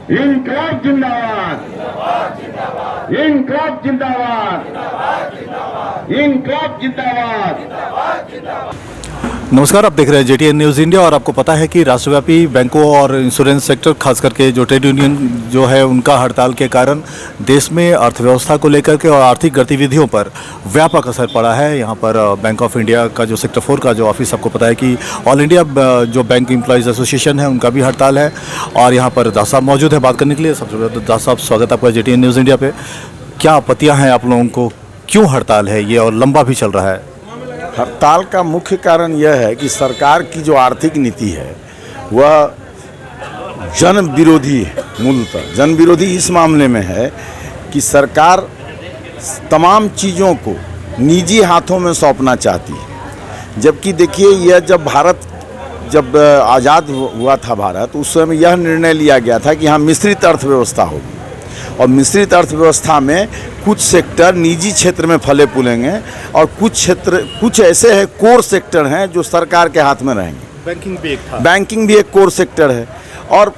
इंकलाब जिंदाबाद, इंकलाब जिंदाबाद, इंकलाब जिंदाबाद। नमस्कार, आप देख रहे हैं JTN न्यूज़ इंडिया। और आपको पता है कि राष्ट्रव्यापी बैंकों और इंश्योरेंस सेक्टर, खास करके जो ट्रेड यूनियन जो है, उनका हड़ताल के कारण देश में अर्थव्यवस्था को लेकर के और आर्थिक गतिविधियों पर व्यापक असर पड़ा है। यहाँ पर बैंक ऑफ इंडिया का जो सेक्टर 4 का जो ऑफिस, आपको पता है कि ऑल इंडिया जो बैंक एम्प्लॉयज़ एसोसिएशन है, उनका भी हड़ताल है। और यहाँ पर दास साहब मौजूद है बात करने के लिए। सबसे पहले दास साहब, स्वागत आपका JTN न्यूज़ इंडिया पे। क्या आपत्तियाँ हैं आप लोगों को, क्यों हड़ताल है ये और लंबा भी चल रहा है? हड़ताल का मुख्य कारण यह है कि सरकार की जो आर्थिक नीति है वह जन विरोधी है। मूलतः जन विरोधी इस मामले में है कि सरकार तमाम चीज़ों को निजी हाथों में सौंपना चाहती है। जबकि देखिए, यह जब आज़ाद हुआ था भारत, उस समय यह निर्णय लिया गया था कि हाँ, मिश्रित अर्थव्यवस्था होगी। और मिश्रित अर्थव्यवस्था में कुछ सेक्टर निजी क्षेत्र में फले फूलेंगे और कुछ ऐसे हैं कोर सेक्टर हैं जो सरकार के हाथ में रहेंगे। बैंकिंग भी एक कोर सेक्टर है। और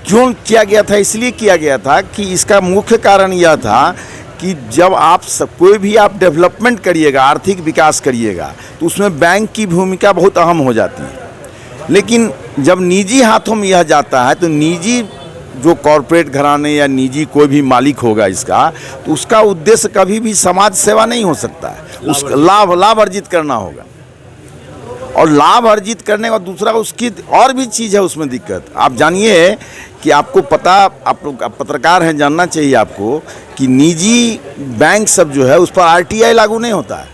क्यों किया गया था? इसलिए किया गया था कि इसका मुख्य कारण यह था कि जब आप कोई भी आप डेवलपमेंट करिएगा, आर्थिक विकास करिएगा, तो उसमें बैंक की भूमिका बहुत अहम हो जाती है। लेकिन जब निजी हाथों में यह जाता है, तो निजी जो कॉरपोरेट घराने या निजी कोई भी मालिक होगा इसका, तो उसका उद्देश्य कभी भी समाज सेवा नहीं हो सकता है। उसका लाभ अर्जित करना होगा। और लाभ अर्जित करने का दूसरा उसकी और भी चीज़ है उसमें दिक्कत। आप जानिए कि आपको पता, आप लोग पत्रकार हैं, जानना चाहिए आपको कि निजी बैंक सब जो है उस पर RTI लागू नहीं होता है।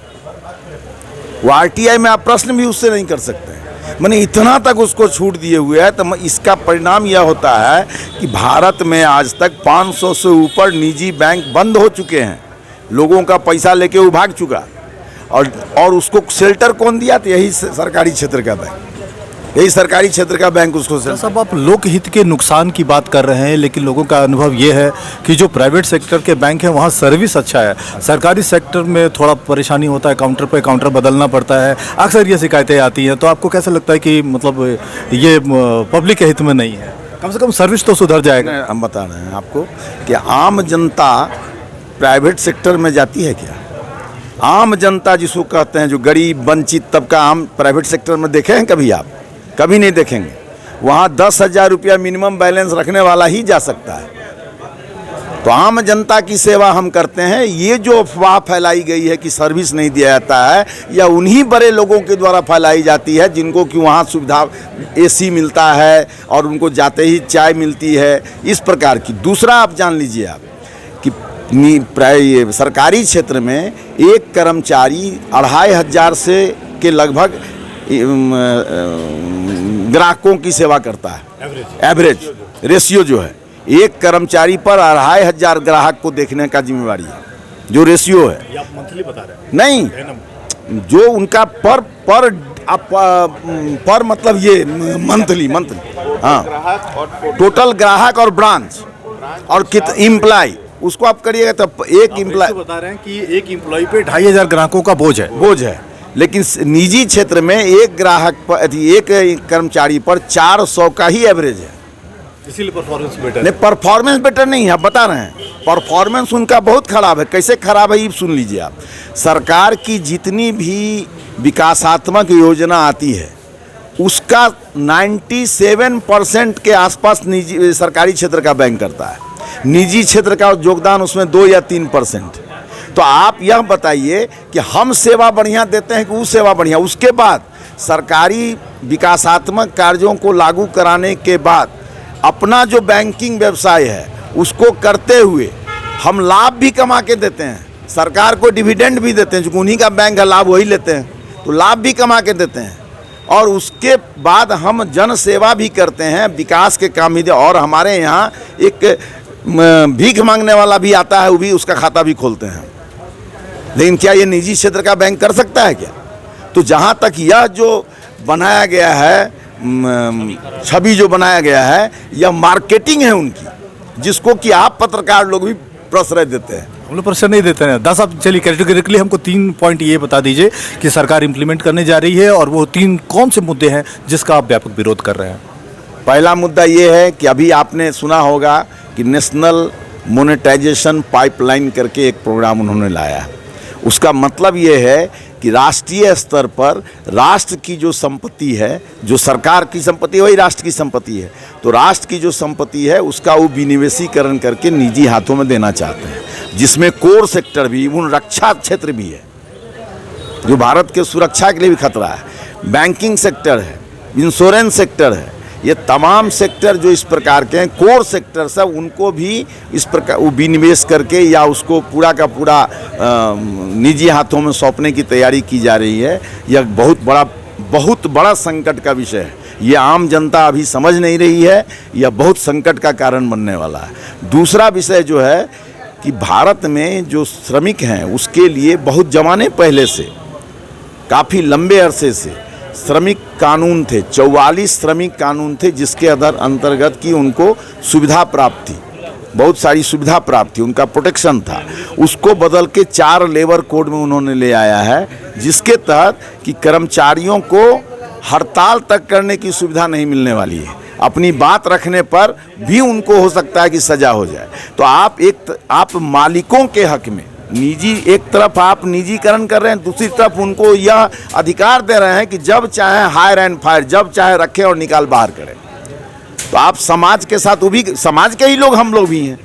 वो RTI में आप प्रश्न भी उससे नहीं कर सकते हैं। मैंने इतना तक उसको छूट दिए हुए है। तो इसका परिणाम यह होता है कि भारत में आज तक 500 से ऊपर निजी बैंक बंद हो चुके हैं। लोगों का पैसा लेके वो भाग चुका। और उसको शेल्टर कौन दिया? तो यही सरकारी क्षेत्र का बैंक, यही सरकारी क्षेत्र का बैंक उसको। सब आप लोकहित के नुकसान की बात कर रहे हैं, लेकिन लोगों का अनुभव ये है कि जो प्राइवेट सेक्टर के बैंक हैं वहाँ सर्विस अच्छा है। सरकारी सेक्टर में थोड़ा परेशानी होता है, काउंटर पे काउंटर बदलना पड़ता है, अक्सर ये शिकायतें आती हैं। तो आपको कैसा लगता है कि मतलब ये पब्लिक के हित में नहीं है? कम से कम सर्विस तो सुधर जाएगा। हम बता रहे हैं आपको कि आम जनता प्राइवेट सेक्टर में जाती है क्या? आम जनता जिसको कहते हैं, जो गरीब वंचित तबका, आम प्राइवेट सेक्टर में देखे हैं कभी? आप कभी नहीं देखेंगे। वहाँ 10,000 रुपया मिनिमम बैलेंस रखने वाला ही जा सकता है। तो आम जनता की सेवा हम करते हैं। ये जो अफवाह फैलाई गई है कि सर्विस नहीं दिया जाता है, या उन्हीं बड़े लोगों के द्वारा फैलाई जाती है जिनको कि वहाँ सुविधा AC मिलता है और उनको जाते ही चाय मिलती है, इस प्रकार की। दूसरा आप जान लीजिए आप कि सरकारी क्षेत्र में एक कर्मचारी 2,500 से के लगभग ग्राहकों की सेवा करता है। एवरेज रेशियो जो है, एक कर्मचारी पर 2,500 ग्राहक को देखने का जिम्मेवारी है, जो रेशियो है। ये आप मंथली बता रहे हैं? नहीं, जो उनका पर मतलब ये मंथली हाँ, टोटल ग्राहक और ब्रांच और कितने एम्प्लॉय, उसको आप करिएगा तो एक एम्प्लॉय बता रहे हैं कि एक एम्प्लॉय पे 2,500 ग्राहकों का बोझ है। लेकिन निजी क्षेत्र में एक ग्राहक पर, एक कर्मचारी पर 400 का ही एवरेज है। इसीलिए परफॉर्मेंस बेटर नहीं, परफॉर्मेंस बेटर नहीं है। आप बता रहे हैं, परफॉर्मेंस उनका बहुत खराब है। कैसे खराब है ये सुन लीजिए आप। सरकार की जितनी भी विकासात्मक योजना आती है, उसका 97% के आसपास निजी सरकारी क्षेत्र का बैंक करता है। निजी क्षेत्र का योगदान उसमें 2 या 3%। तो आप यह बताइए कि हम सेवा बढ़िया देते हैं कि वो सेवा बढ़िया? उसके बाद सरकारी विकासात्मक कार्यों को लागू कराने के बाद अपना जो बैंकिंग व्यवसाय है उसको करते हुए हम लाभ भी कमा के देते हैं, सरकार को डिविडेंड भी देते हैं, जो उन्हीं का बैंक है, लाभ वही लेते हैं, तो लाभ भी कमा के देते हैं। और उसके बाद हम जन सेवा भी करते हैं, विकास के काम भी। और हमारे यहाँ एक भीख मांगने वाला भी आता है, वो भी उसका खाता भी खोलते हैं। लेकिन क्या ये निजी क्षेत्र का बैंक कर सकता है क्या? तो जहाँ तक यह जो बनाया गया है, छवि जो बनाया गया है, यह मार्केटिंग है उनकी, जिसको कि आप पत्रकार लोग भी प्रश्रय देते हैं। हम लोग प्रश्रय नहीं देते हैं। दास साहब, चलिए कैटेगरिकली हमको 3 पॉइंट ये बता दीजिए कि सरकार इंप्लीमेंट करने जा रही है, और वो 3 कौन से मुद्दे हैं जिसका आप व्यापक विरोध कर रहे हैं? पहला मुद्दा ये है कि अभी आपने सुना होगा कि नेशनल मोनेटाइजेशन पाइपलाइन करके एक प्रोग्राम उन्होंने लाया। उसका मतलब ये है कि राष्ट्रीय स्तर पर राष्ट्र की जो संपत्ति है, जो सरकार की संपत्ति है वही राष्ट्र की संपत्ति है, तो राष्ट्र की जो संपत्ति है उसका वो विनिवेशीकरण करके निजी हाथों में देना चाहते हैं, जिसमें कोर सेक्टर भी, उन रक्षा क्षेत्र भी है जो भारत के सुरक्षा के लिए भी खतरा है, बैंकिंग सेक्टर है, इंश्योरेंस सेक्टर है, ये तमाम सेक्टर जो इस प्रकार के हैं कोर सेक्टर सब, उनको भी इस प्रकार विनिवेश करके या उसको पूरा का पूरा निजी हाथों में सौंपने की तैयारी की जा रही है। यह बहुत बड़ा संकट का विषय है। ये आम जनता अभी समझ नहीं रही है, यह बहुत संकट का कारण बनने वाला है। दूसरा विषय जो है कि भारत में जो श्रमिक हैं उसके लिए बहुत ज़माने पहले से, काफ़ी लंबे अरसे से श्रमिक कानून थे, 44 श्रमिक कानून थे, जिसके अंतर्गत की उनको सुविधा प्राप्त थी, बहुत सारी सुविधा प्राप्त थी, उनका प्रोटेक्शन था। उसको बदल के 4 लेबर कोड में उन्होंने ले आया है, जिसके तहत कि कर्मचारियों को हड़ताल तक करने की सुविधा नहीं मिलने वाली है। अपनी बात रखने पर भी उनको हो सकता है कि सजा हो जाए। तो आप मालिकों के हक में निजी, एक तरफ आप निजीकरण कर रहे हैं, दूसरी तरफ उनको यह अधिकार दे रहे हैं कि जब चाहे हायर एंड फायर, जब चाहे रखें और निकाल बाहर करें। तो आप समाज के साथ, वो भी समाज के ही लोग, हम लोग भी हैं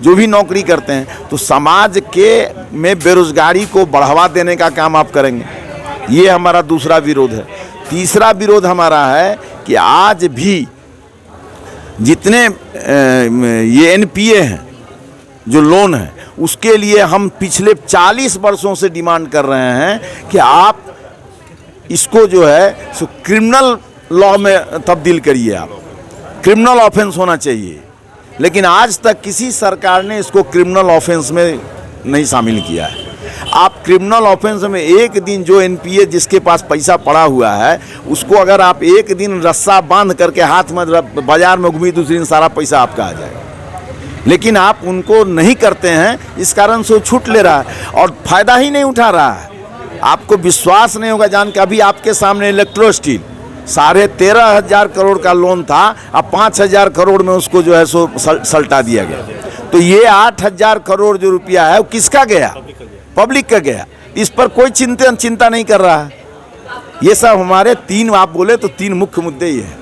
जो भी नौकरी करते हैं, तो समाज के में बेरोजगारी को बढ़ावा देने का काम आप करेंगे। ये हमारा दूसरा विरोध है। तीसरा विरोध हमारा है कि आज भी जितने ये NPA हैं, जो लोन है, उसके लिए हम पिछले 40 वर्षों से डिमांड कर रहे हैं कि आप इसको जो है सो क्रिमिनल लॉ में तब्दील करिए, आप क्रिमिनल ऑफेंस होना चाहिए। लेकिन आज तक किसी सरकार ने इसको क्रिमिनल ऑफेंस में नहीं शामिल किया है। आप क्रिमिनल ऑफेंस में एक दिन जो NPA जिसके पास पैसा पड़ा हुआ है उसको अगर आप एक दिन रस्सा बांध करके हाथ में बाजार में घूमी, दूसरे दिन सारा पैसा आपका आ जाएगा। लेकिन आप उनको नहीं करते हैं, इस कारण से वो छूट ले रहा है और फायदा ही नहीं उठा रहा है। आपको विश्वास नहीं होगा जान के, अभी आपके सामने इलेक्ट्रो स्टील 13,500 करोड़ का लोन था, अब 5,000 करोड़ में उसको जो है सो सल्टा दिया गया। तो ये 8,000 करोड़ जो रुपया है वो किसका गया? पब्लिक का गया। इस पर कोई चिंता नहीं कर रहा है। ये सब हमारे 3, आप बोले तो 3 मुख्य मुद्दे ये हैं।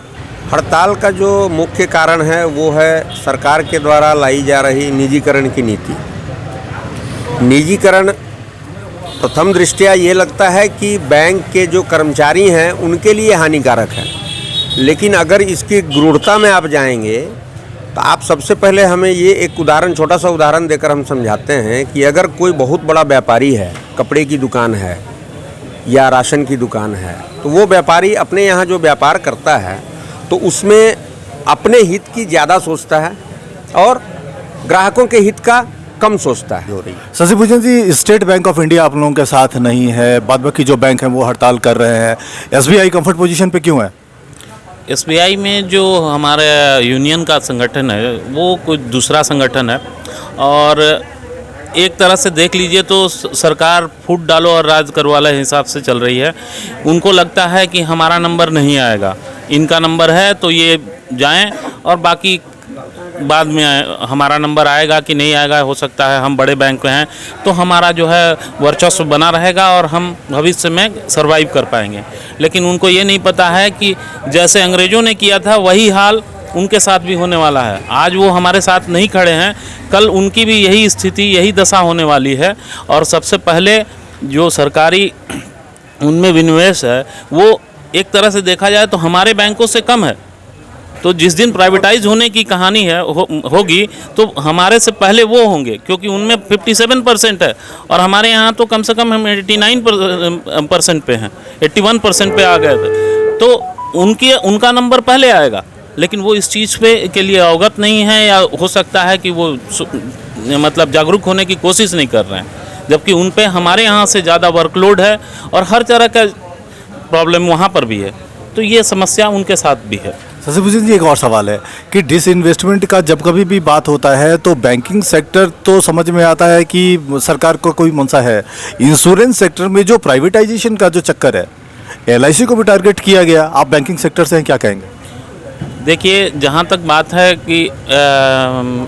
हड़ताल का जो मुख्य कारण है वो है सरकार के द्वारा लाई जा रही निजीकरण की नीति। निजीकरण प्रथम दृष्टया ये लगता है कि बैंक के जो कर्मचारी हैं उनके लिए हानिकारक है, लेकिन अगर इसकी गूढ़ता में आप जाएंगे तो आप सबसे पहले हमें ये एक उदाहरण, छोटा सा उदाहरण देकर हम समझाते हैं कि अगर कोई बहुत बड़ा व्यापारी है, कपड़े की दुकान है या राशन की दुकान है, तो वो व्यापारी अपने यहाँ जो व्यापार करता है तो उसमें अपने हित की ज़्यादा सोचता है और ग्राहकों के हित का कम सोचता है। हो रही Shashi Bhushan ji, state bank of India आप लोगों के साथ नहीं है, बाद बाकी जो बैंक हैं वो हड़ताल कर रहे हैं, SBI कंफर्ट पोजीशन पे क्यों है? SBI में जो हमारे यूनियन का संगठन है वो कुछ दूसरा संगठन है और एक तरह से देख लीजिए तो सरकार फूट डालो और राज करो वाला हिसाब से चल रही है। उनको लगता है कि हमारा नंबर नहीं आएगा, इनका नंबर है तो ये जाएं और बाकी बाद में हमारा नंबर आएगा कि नहीं आएगा, हो सकता है हम बड़े बैंक हैं तो हमारा जो है वर्चस्व बना रहेगा और हम भविष्य में सर्वाइव कर पाएंगे। लेकिन उनको ये नहीं पता है कि जैसे अंग्रेज़ों ने किया था वही हाल उनके साथ भी होने वाला है। आज वो हमारे साथ नहीं खड़े हैं, कल उनकी भी यही स्थिति, यही दशा होने वाली है। और सबसे पहले जो सरकारी उनमें विनिवेश है वो एक तरह से देखा जाए तो हमारे बैंकों से कम है। तो जिस दिन प्राइवेटाइज होने की कहानी है होगी तो हमारे से पहले वो होंगे, क्योंकि उनमें 57% है और हमारे यहाँ तो कम से कम हम 89% पे हैं, 81% पे आ गए थे। तो उनका नंबर पहले आएगा, लेकिन वो इस चीज़ पे के लिए अवगत नहीं है या हो सकता है कि वो मतलब जागरूक होने की कोशिश नहीं कर रहे हैं, जबकि उन पे हमारे यहाँ से ज़्यादा वर्कलोड है और हर तरह का प्रॉब्लम वहाँ पर भी है। तो ये समस्या उनके साथ भी है। शशि भूषण जी, एक और सवाल है कि डिसइन्वेस्टमेंट का जब कभी भी बात होता है तो बैंकिंग सेक्टर तो समझ में आता है कि सरकार को कोई मंशा है, इंश्योरेंस सेक्टर में जो प्राइवेटाइजेशन का जो चक्कर है, LIC को भी टारगेट किया गया। आप बैंकिंग सेक्टर से हैं, क्या कहेंगे? देखिए, जहाँ तक बात है कि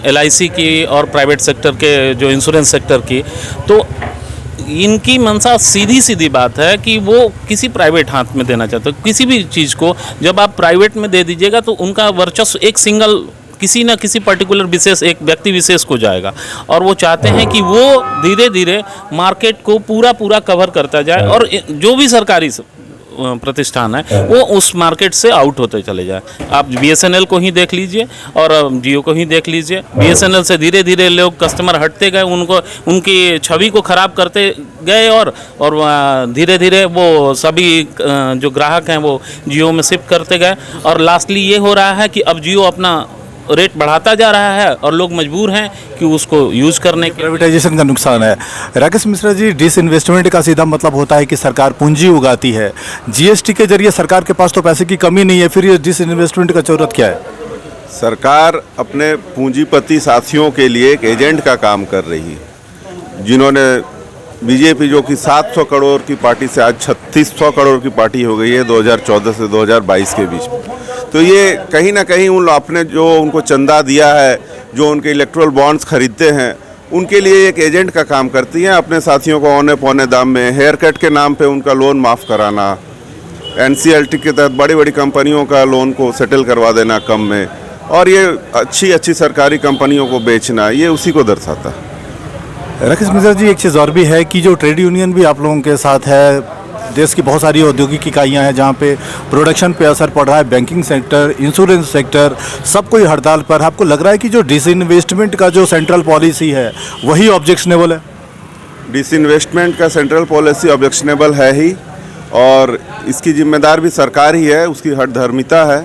LIC की और प्राइवेट सेक्टर के जो इंश्योरेंस सेक्टर की, तो इनकी मंशा सीधी सीधी बात है कि वो किसी प्राइवेट हाथ में देना चाहते हैं। किसी भी चीज़ को जब आप प्राइवेट में दे दीजिएगा तो उनका वर्चस्व एक सिंगल किसी न किसी पर्टिकुलर विशेष एक व्यक्ति विशेष को जाएगा, और वो चाहते हैं कि वो धीरे धीरे मार्केट को पूरा कवर करता जाए और जो भी सरकारी प्रतिष्ठान है वो उस मार्केट से आउट होते चले जाए। आप BSNL को ही देख लीजिए और जियो को ही देख लीजिए। BSNL से धीरे धीरे लोग कस्टमर हटते गए, उनको उनकी छवि को ख़राब करते गए और धीरे धीरे वो सभी जो ग्राहक हैं वो जियो में शिफ्ट करते गए, और लास्टली ये हो रहा है कि अब जियो अपना रेट बढ़ाता जा रहा है और लोग मजबूर हैं कि उसको यूज़ करने के। प्राइवेटाइजेशन का नुकसान है। राकेश मिश्रा जी, डिसइन्वेस्टमेंट का सीधा मतलब होता है कि सरकार पूंजी उगाती है। GST के जरिए सरकार के पास तो पैसे की कमी नहीं है, फिर ये डिसइन्वेस्टमेंट का जरूरत क्या है? सरकार अपने पूंजीपति साथियों के लिए एक एजेंट का काम कर रही है, जिन्होंने बीजेपी जो कि 700 करोड़ की पार्टी से आज 3600 करोड़ की पार्टी हो गई है 2014 से 2022 के बीच में। तो ये कहीं ना कहीं उन अपने जो उनको चंदा दिया है, जो उनके इलेक्ट्रल बॉन्ड्स खरीदते हैं, उनके लिए एक एजेंट का काम करती हैं। अपने साथियों को औने पौने दाम में हेयर कट के नाम पे उनका लोन माफ़ कराना, NCLT के तहत बड़ी बड़ी कंपनियों का लोन को सेटल करवा देना कम में, और ये अच्छी सरकारी कंपनियों को बेचना, ये उसी को दर्शाता है। राकेश मिश्रा जी, एक चीज़ और भी है कि जो ट्रेड यूनियन भी आप लोगों के साथ है, देश की बहुत सारी औद्योगिक इकाइयां हैं जहां पे प्रोडक्शन पे असर पड़ रहा है, बैंकिंग सेक्टर, इंश्योरेंस सेक्टर, सब कोई हड़ताल पर। आपको लग रहा है कि जो डिसइन्वेस्टमेंट का जो सेंट्रल पॉलिसी है वही ऑब्जेक्शनेबल है? डिसइन्वेस्टमेंट का सेंट्रल पॉलिसी ऑब्जेक्शनेबल है ही, और इसकी जिम्मेदार भी सरकार ही है। उसकी हठधर्मिता है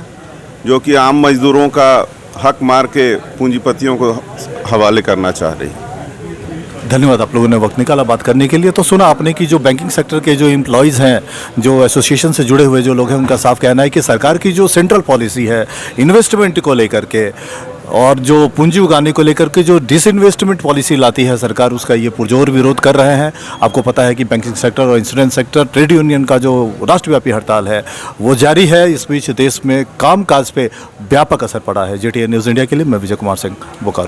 जो कि आम मजदूरों का हक मार के पूंजीपतियों को हवाले करना चाह रही है। धन्यवाद आप लोगों ने वक्त निकाला बात करने के लिए। तो सुना आपने कि जो बैंकिंग सेक्टर के जो एम्प्लॉयज़ हैं, जो एसोसिएशन से जुड़े हुए जो लोग हैं, उनका साफ कहना है कि सरकार की जो सेंट्रल पॉलिसी है इन्वेस्टमेंट को लेकर के और जो पूंजी उगाने को लेकर के जो डिसइन्वेस्टमेंट पॉलिसी लाती है सरकार, उसका ये पुरजोर विरोध कर रहे हैं। आपको पता है कि बैंकिंग सेक्टर और इंश्योरेंस सेक्टर, ट्रेड यूनियन का जो राष्ट्रव्यापी हड़ताल है वो जारी है। इस बीच देश में कामकाज पे व्यापक असर पड़ा है। JTN न्यूज़ इंडिया के लिए मैं विजय कुमार सिंह, बोकारो।